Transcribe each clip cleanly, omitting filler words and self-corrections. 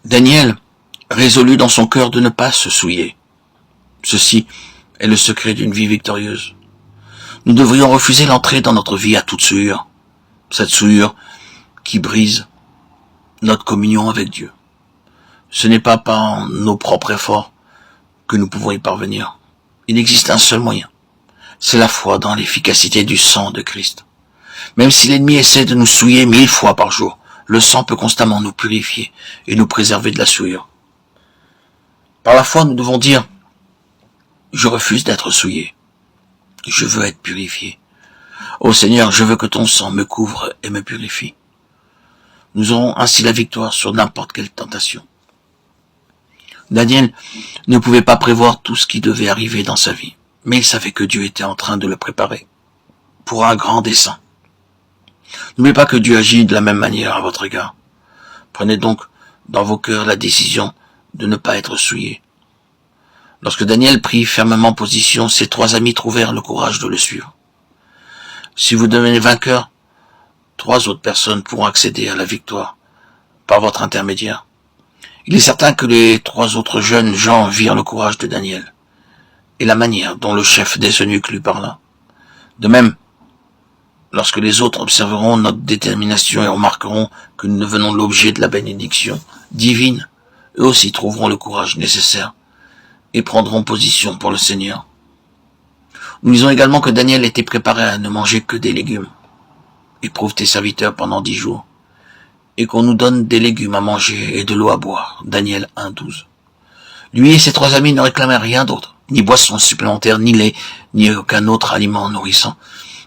Daniel résolut dans son cœur de ne pas se souiller. Ceci est le secret d'une vie victorieuse. Nous devrions refuser l'entrée dans notre vie à toute souillure, cette souillure qui brise notre communion avec Dieu. Ce n'est pas par nos propres efforts que nous pouvons y parvenir. Il existe un seul moyen, c'est la foi dans l'efficacité du sang de Christ. Même si l'ennemi essaie de nous souiller 1000 fois par jour, le sang peut constamment nous purifier et nous préserver de la souillure. Par la foi, nous devons dire « Je refuse d'être souillé. Je veux être purifié. Ô Seigneur, je veux que ton sang me couvre et me purifie. » Nous aurons ainsi la victoire sur n'importe quelle tentation. Daniel ne pouvait pas prévoir tout ce qui devait arriver dans sa vie, mais il savait que Dieu était en train de le préparer pour un grand dessein. N'oubliez pas que Dieu agit de la même manière à votre égard. Prenez donc dans vos cœurs la décision de ne pas être souillé. Lorsque Daniel prit fermement position, ses 3 amis trouvèrent le courage de le suivre. Si vous devenez vainqueur, 3 autres personnes pourront accéder à la victoire par votre intermédiaire. Il est certain que les 3 autres jeunes gens virent le courage de Daniel et la manière dont le chef des eunuques lui parla. De même, lorsque les autres observeront notre détermination et remarqueront que nous devenons l'objet de la bénédiction divine, eux aussi trouveront le courage nécessaire et prendront position pour le Seigneur. Nous lisons également que Daniel était préparé à ne manger que des légumes. Éprouve tes serviteurs pendant 10 jours, et qu'on nous donne des légumes à manger et de l'eau à boire. Daniel 1,12. Lui et ses 3 amis ne réclamaient rien d'autre, ni boisson supplémentaire, ni lait, ni aucun autre aliment nourrissant.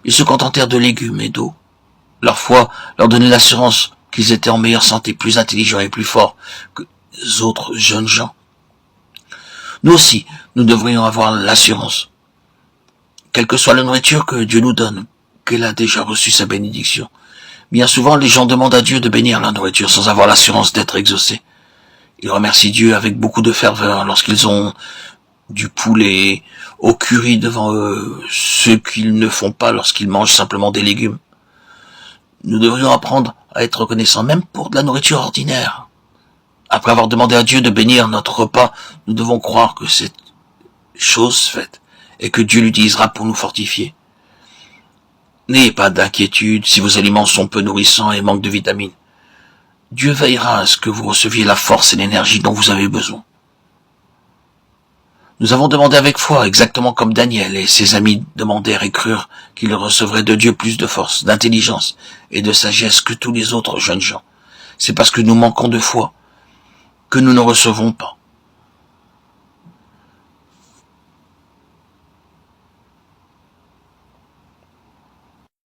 Ils se contentèrent de légumes et d'eau. Leur foi leur donnait l'assurance qu'ils étaient en meilleure santé, plus intelligents et plus forts que les autres jeunes gens. Nous aussi, nous devrions avoir l'assurance, quelle que soit la nourriture que Dieu nous donne, qu'elle a déjà reçu sa bénédiction. Bien souvent, les gens demandent à Dieu de bénir la nourriture sans avoir l'assurance d'être exaucés. Ils remercient Dieu avec beaucoup de ferveur lorsqu'ils ont du poulet au curry devant eux, ce qu'ils ne font pas lorsqu'ils mangent simplement des légumes. Nous devrions apprendre à être reconnaissants même pour de la nourriture ordinaire. Après avoir demandé à Dieu de bénir notre repas, nous devons croire que c'est chose faite et que Dieu l'utilisera pour nous fortifier. N'ayez pas d'inquiétude si vos aliments sont peu nourrissants et manquent de vitamines. Dieu veillera à ce que vous receviez la force et l'énergie dont vous avez besoin. Nous avons demandé avec foi, exactement comme Daniel et ses amis demandèrent et crurent qu'ils recevraient de Dieu plus de force, d'intelligence et de sagesse que tous les autres jeunes gens. C'est parce que nous manquons de foi que nous ne recevons pas.